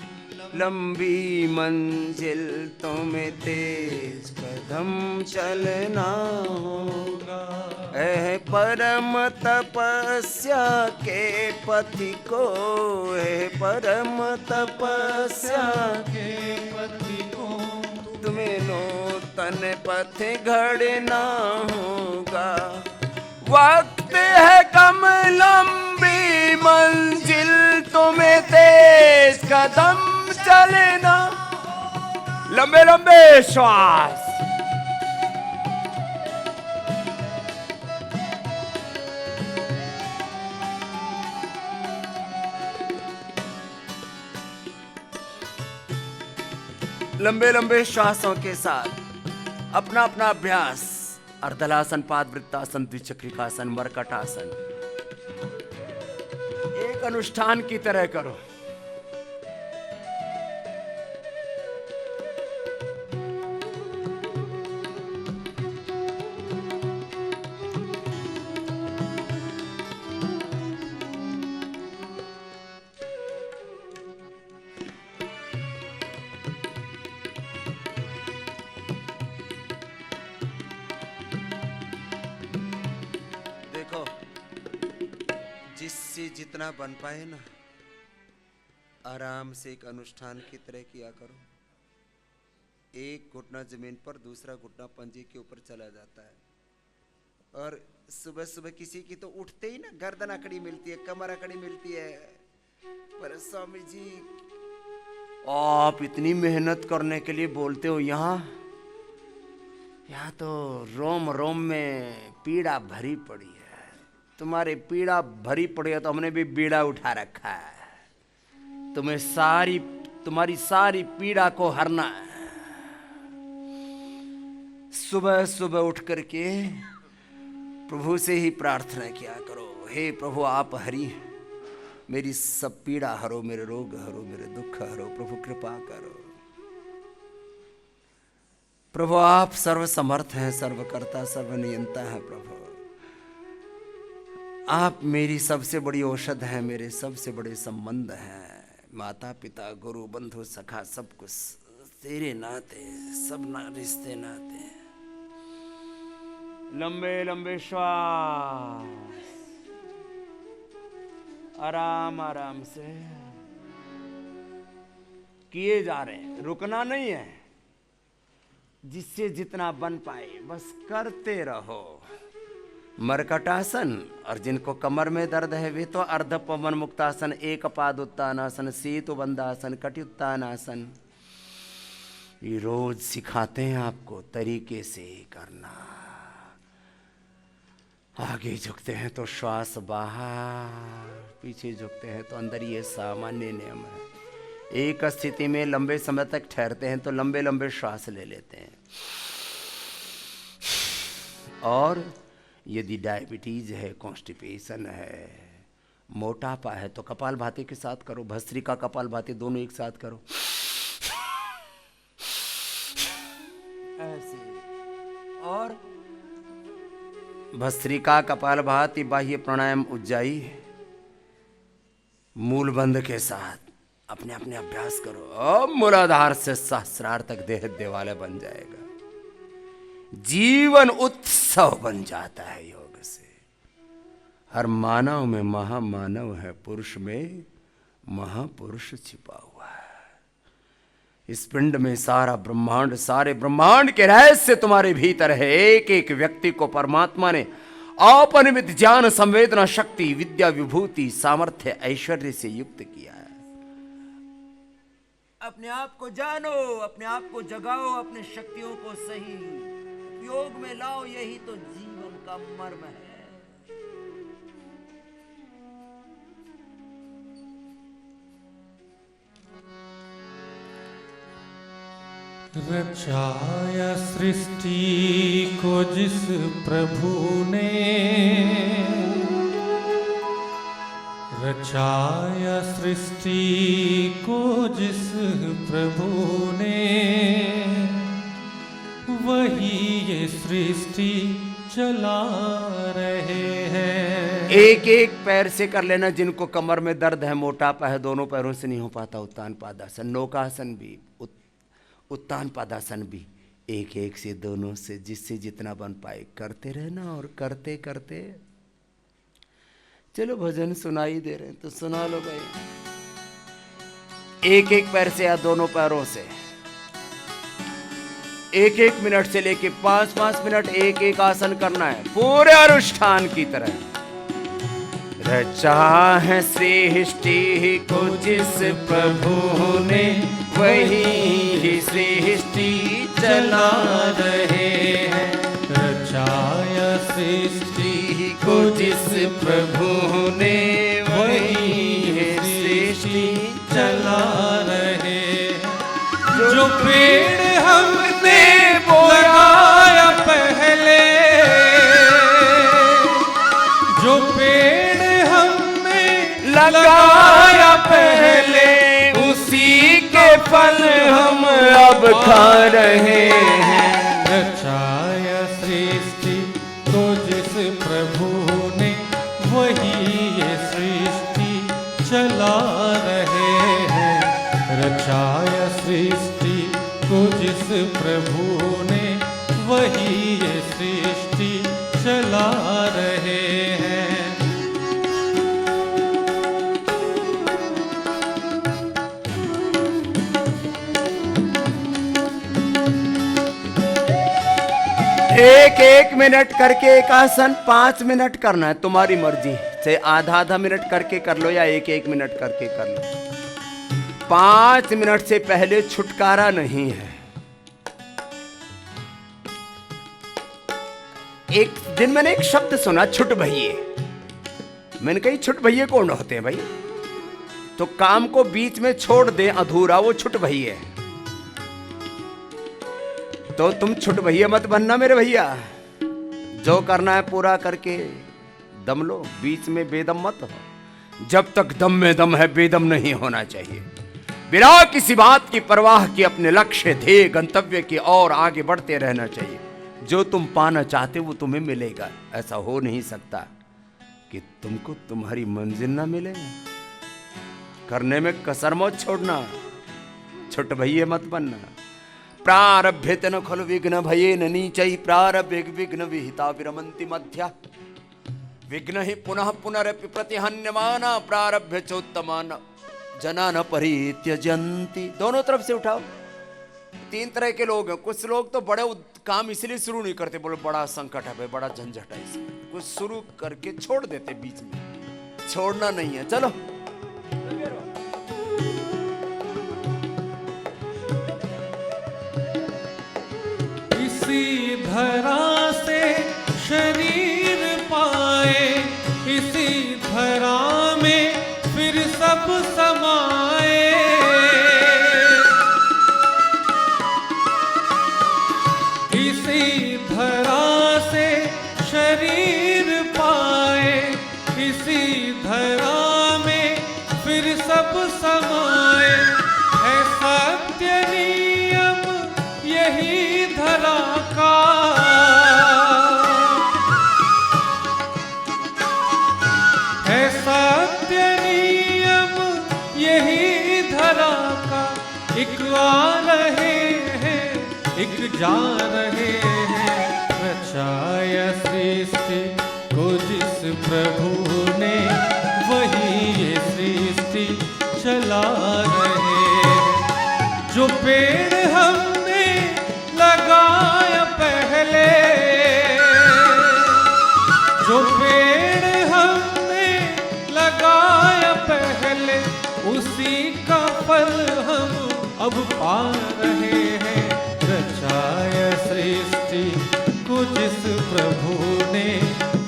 लंबी मंजिल, तुम्हें तेज कदम चलना होगा। ऐ परम तपस्या के पथिको, ऐ परम तपस्या के पथिको, तुम्हें नूतन पथ गढ़ना होगा। वक्त है कम, लंबी मंजिल, तुम्हें तेज कदम चलना। लंबे लंबे श्वास। लंबे लंबे श्वासों के साथ अपना अपना अभ्यास, अर्धलासन, पादवृत्तासन, द्विचक्रिकासन, मरकटासन, एक अनुष्ठान की तरह करो। जिससे जितना बन पाए ना, आराम से एक अनुष्ठान की तरह किया करो। एक घुटना जमीन पर, दूसरा घुटना पंजे के ऊपर चला जाता है। और सुबह सुबह किसी की तो उठते ही ना गर्दन अकड़ी मिलती है, कमर अकड़ी मिलती है। पर स्वामी जी आप इतनी मेहनत करने के लिए बोलते हो, यहाँ तो रोम रोम में पीड़ा भरी पड़ी है। तुम्हारी पीड़ा भरी पड़ी है तो हमने भी बीड़ा उठा रखा है। तुम्हारी सारी पीड़ा को हरना है। सुबह सुबह उठ करके प्रभु से ही प्रार्थना किया करो, हे प्रभु आप हरि मेरी सब पीड़ा हरो, मेरे रोग हरो, मेरे दुख हरो, प्रभु कृपा करो। प्रभु आप सर्व समर्थ हैं, सर्वकर्ता सर्वनियंता हैं। प्रभु आप मेरी सबसे बड़ी औषध हैं, मेरे सबसे बड़े संबंध हैं। माता पिता गुरु बंधु सखा सब कुछ तेरे नाते, सब रिश्ते नाते। लंबे लंबे श्वास, आराम आराम से किए जा रहे हैं, रुकना नहीं है। जिससे जितना बन पाए बस करते रहो। मरकटासन, और जिनको कमर में दर्द है वे तो अर्ध पवन मुक्तासन, एक पाद उत्तानासन, सेतु बंदासन, कटि उत्तानासन, ये रोज सिखाते हैं आपको तरीके से करना। आगे झुकते हैं तो श्वास बाहर, पीछे झुकते हैं तो अंदर। ये सामान्य नियम है। एक स्थिति में लंबे समय तक ठहरते हैं तो लंबे लंबे श्वास ले लेते हैं। और यदि डायबिटीज है, कॉन्स्टिपेशन है, मोटापा है तो कपालभाति के साथ करो, भस्त्रिका कपालभाति दोनों एक साथ करो। ऐसे। और भस्त्रिका कपालभाति बाह्य प्राणायाम उज्जाई मूलबंध के साथ अपने अपने अभ्यास करो। अब मूलाधार से सहस्रार तक देह देवालय बन जाएगा। जीवन उत्सव बन जाता है योग से। हर मानव में महामानव है, पुरुष में महापुरुष छिपा हुआ है। इस पिंड में सारा ब्रह्मांड, सारे ब्रह्मांड के रहस्य तुम्हारे भीतर है। एक एक व्यक्ति को परमात्मा ने अपरिमित ज्ञान, संवेदना शक्ति, विद्या, विभूति, सामर्थ्य, ऐश्वर्य से युक्त किया है। अपने आप को जानो, अपने आप को जगाओ, अपने शक्तियों को सही उपयोग में लाओ। यही तो जीवन का मर्म है। रचाया सृष्टि को जिस प्रभु ने, रचाया सृष्टि को जिस प्रभु ने, वही ये सृष्टि चला रहे हैं। एक एक पैर से कर लेना। जिनको कमर में दर्द है, मोटापा है, दोनों पैरों से नहीं हो पाता, उत्तान पादासन, नौकासन भी, उत्तान पादासन भी, एक एक से दोनों से जिससे जितना बन पाए करते रहना। और करते करते चलो भजन सुनाई दे रहे हैं तो सुना लो भाई। एक एक पैर से या दोनों पैरों से एक एक मिनट से लेके 5-5 मिनट एक एक आसन करना है, पूरे अनुष्ठान की तरह। रचा है सृष्टि को जिस प्रभु ने, वही सृष्टि चला रहे हैं। रचाया सृष्टि को जिस प्रभु ने, वही सृष्टि चला रहे हैं। जो पेड़ हमने लगाया पहले, जो पेड़ हमने लगाया पहले, उसी के फल हम अब खा रहे हैं। रचाया सृष्टि को जिस प्रभु ने, वही ये सृष्टि चला रहे हैं। रचाया सृष्टि को जिस प्रभु ने, वही ये सृष्टि चला रहे हैं। एक एक मिनट करके एक आसन 5 मिनट करना है, तुम्हारी मर्जी से आधा आधा मिनट करके कर लो या एक एक मिनट करके कर लो। 5 मिनट से पहले छुटकारा नहीं है। एक दिन मैंने एक शब्द सुना, छुट भइये। मैंने कही छुट भइये कौन होते हैं भाई? तो काम को बीच में छोड़ दे अधूरा, वो छुट भइये। तो तुम छुट भइये मत बनना मेरे भैया। जो करना है पूरा करके दम लो, बीच में बेदम मत हो। जब तक दम में दम है बेदम नहीं होना चाहिए। बिना किसी बात की परवाह की अपने लक्ष्य ध्येय गंतव्य की ओर आगे बढ़ते रहना चाहिए। जो तुम पाना चाहते हो वो तुम्हें मिलेगा। ऐसा हो नहीं सकता कि तुमको तुम्हारी मंजिल ना मिले। करने में कसर मत छोड़ना, छुट भइये मत बनना। प्रारभ्यते न खलु विघ्न भयेन नीचैः प्रारभ्य विघ्न विहिता विरमन्ति मध्या विघ्न ही पुनः पुनरपि प्रतिहन्यमाना प्रारभ्य चोत्तमान जना न परित्यजन्ति। दोनों तरफ से उठाओ। 3 तरह के लोग हैं। कुछ लोग तो बड़े काम इसलिए शुरू नहीं करते, बोले बड़ा संकट है भाई, बड़ा झंझट है इसमें, कुछ शुरू करके छोड़ देते बीच में। छोड़ना नहीं है, चलो। इसी धरा से शरीर पाए, इसी धरा में फिर सब समाए। इसी धरा से शरीर पाए, इसी धरा में फिर सब समाए। है सत्य नियम यही धरा का, है सत्य नियम यही धरा का। एक आ रहे हैं एक जा रहे हैं, रचाया सृष्टि को जिस प्रभु ने वही ये सृष्टि चला रहे हैं। जो पेड़ हमने लगाया पहले, जो पेड़ हमने लगाया पहले, उसी का फल हम अब पा रहे हैं। रचाया सृष्टि को जिस प्रभु ने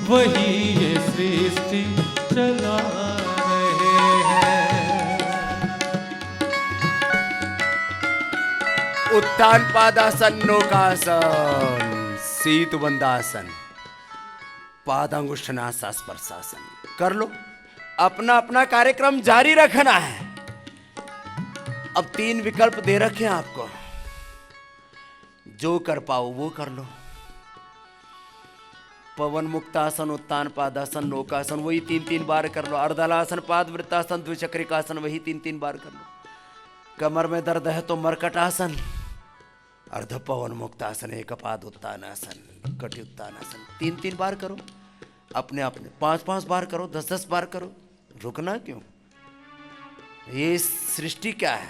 वही ये सृष्टि चला रहे हैं। उत्तान पादासन, नौकासन, सीत बंदासन, पादांगुष्ठनासा स्पर्शासन कर लो। अपना अपना कार्यक्रम जारी रखना है। अब 3 विकल्प दे रखे हैं आपको, जो कर पाओ वो कर लो। पवन मुक्तासन, उत्तान पादासन, नौकासन वही 3-3 बार कर लो। अर्धलासन, पादवृत्तासन, द्विचक्रिकासन वही 3-3 बार कर लो। कमर में दर्द है तो मरकटासन, अर्ध पवन मुक्तासन, एक पाद उत्तानासन, कटि उत्तानासन 3-3 बार करो। अपने अपने 5-5 बार करो, 10-10 बार करो। रुकना क्यों? ये सृष्टि क्या है?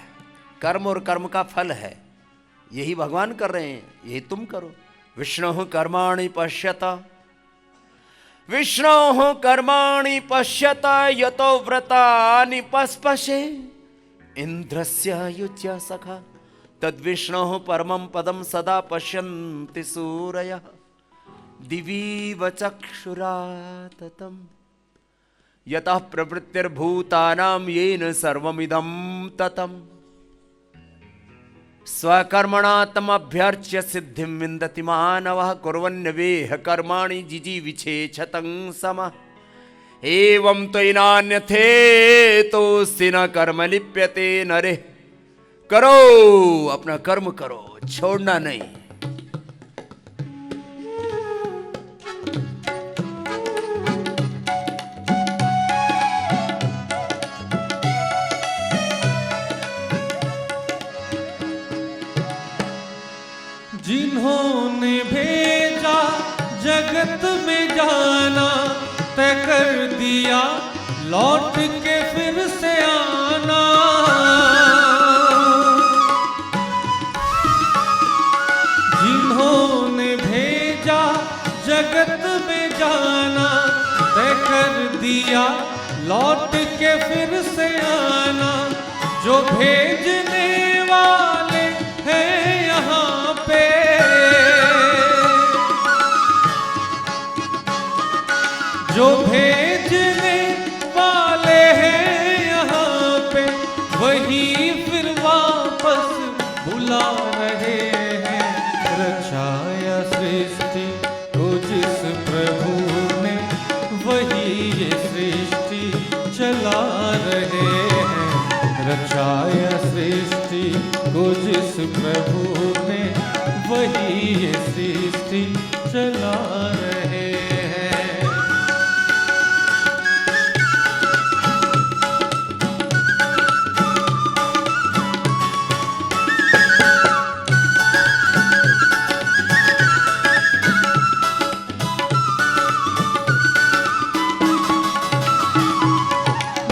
कर्म और कर्म का फल है। यही भगवान कर रहे हैं, यही तुम करो। विष्णु कर्माणि पश्यत, विष्णु कर्माणि पश्यत यतो व्रतानि पस्पशे इंद्रस्य युज्य सखा तद्विष्णु परमं पदम सदा पश्यन्ति सूरयः दिवीव चक्षुराततम् यतः प्रवृत्तिर्भूतानां येन सर्वमिदं ततम् स्वकर्मणात्मभ्यर्च्य सिद्धिं विन्दति मानवः कुर्वन्नवेह कर्माणि जिजीविषेच्छतं समः एवं त्वयिनान्यथेतोऽस्ति न कर्म लिप्यते नरे। करो, अपना कर्म करो, छोड़ना नहीं। जिन्होंने भेजा जगत में जाना, तय कर दिया लौट के फिर से आना। जिन्होंने भेजा जगत में जाना तय कर दिया, लौट के फिर से आना। जो भेजने वाले हैं यहाँ पे, जो भेजने वाले हैं यहाँ पे, वही फिर वापस बुला रहे हैं। रचाया सृष्टि को जिस प्रभु ने, वही ये सृष्टि चला रहे हैं। रचाया सृष्टि को जिस प्रभु ने, वही ये सृष्टि चला रहे हैं।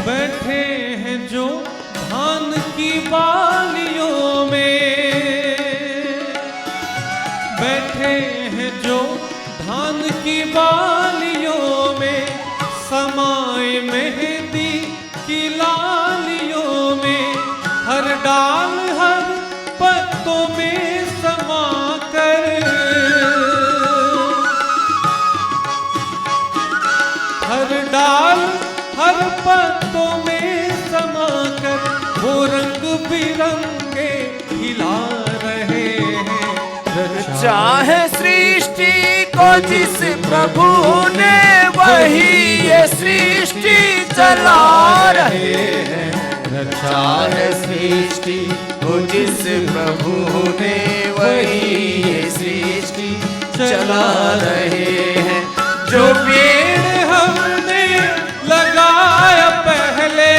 बैठे हैं जो धान की बालियों में, बैठे हैं जो धान की बालियों में, समाए मेहंदी की लालियों में। हर डाल हर पत्तों में समा कर, हर डाल हर पत्तों में समा कर, वो रंग बिरंगे खिला रहे हैं। चाहे सृष्टि को जिस प्रभु ने, वही ये सृष्टि चला रहे हैं। चाहे सृष्टि को जिस प्रभु ने, वही ये सृष्टि चला रहे हैं। जो पेड़ हमने लगाया पहले,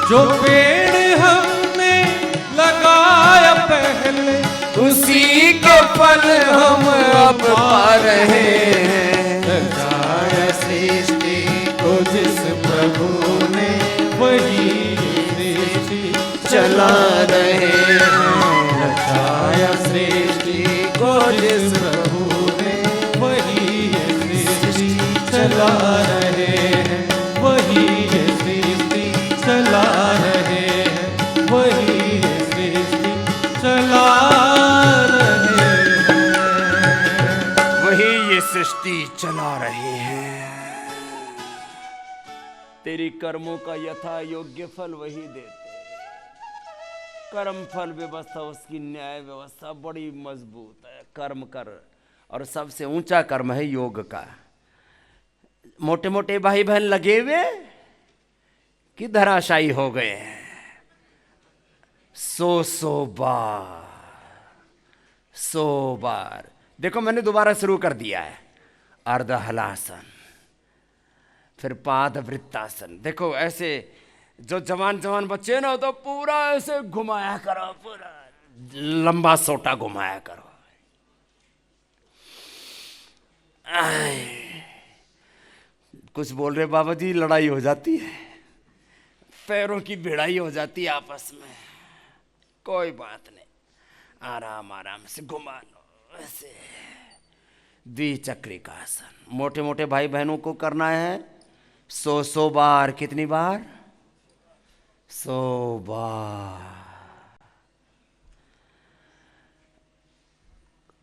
जो पेड़ हमने लगाया पहले, उसी के फल हम अब पा रहे हैं। रचाया सृष्टि को जिस प्रभु ने, वही सृष्टि चला रहे हैं। रचाया सृष्टि को जिस प्रभु ने, वही सृष्टि चला रहे हैं। वही सृष्टि चला रहे हैं। वही सृष्टि चला रहे हैं। वही ये सृष्टि चला रहे हैं। तेरी कर्मों का यथा योग्य फल वही देते। कर्म फल व्यवस्था, उसकी न्याय व्यवस्था बड़ी मजबूत है। कर्म कर, और सबसे ऊंचा कर्म है योग का। मोटे मोटे भाई बहन लगे हुए कि धराशायी हो गए हैं। सौ बार देखो, मैंने दोबारा शुरू कर दिया है। अर्ध हलासन, फिर पाद वृत्तासन। देखो ऐसे जो जवान जवान बच्चे ना, तो पूरा ऐसे घुमाया करो, पूरा लंबा सोटा घुमाया करो। कुछ बोल रहे बाबा जी, लड़ाई हो जाती है, पैरों की भिड़ाई हो जाती है आपस में। कोई बात नहीं, आराम आराम से घुमा लो। ऐसे द्विचक्रिका आसन मोटे मोटे भाई बहनों को करना है। 100 बार। कितनी बार? 100 बार।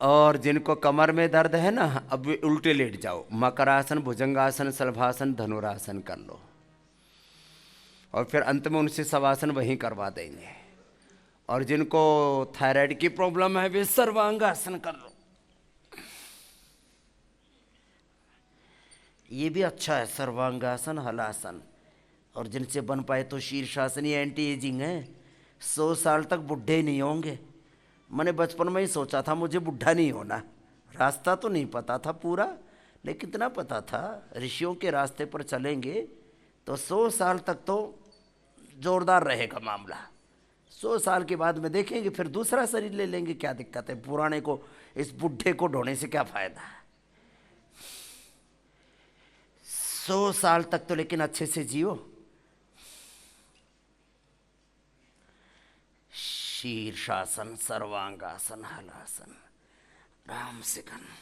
और जिनको कमर में दर्द है ना, अब उल्टे लेट जाओ। मकरासन, भुजंगासन, शलभासन, धनुरासन कर लो, और फिर अंत में उनसे शवासन वहीं करवा देंगे। और जिनको थायराइड की प्रॉब्लम है, वे सर्वांगासन कर लो। ये भी अच्छा है, सर्वांगासन, हलासन। और जिनसे बन पाए तो शीर्षासन, ये एंटी एजिंग है। 100 साल तक बुढ़े नहीं होंगे। मैंने बचपन में ही सोचा था मुझे बुढ़ा नहीं होना। रास्ता तो नहीं पता था पूरा, लेकिन इतना पता था ऋषियों के रास्ते पर चलेंगे तो 100 साल तक तो जोरदार रहेगा मामला। 100 साल के बाद में देखेंगे, फिर दूसरा शरीर ले लेंगे, क्या दिक्कत है। पुराने को, इस बुढ़े को ढोने से क्या फायदा है। 100 साल तक तो लेकिन अच्छे से जियो। शीर्षासन, सर्वांगासन, हलासन। आराम से करना।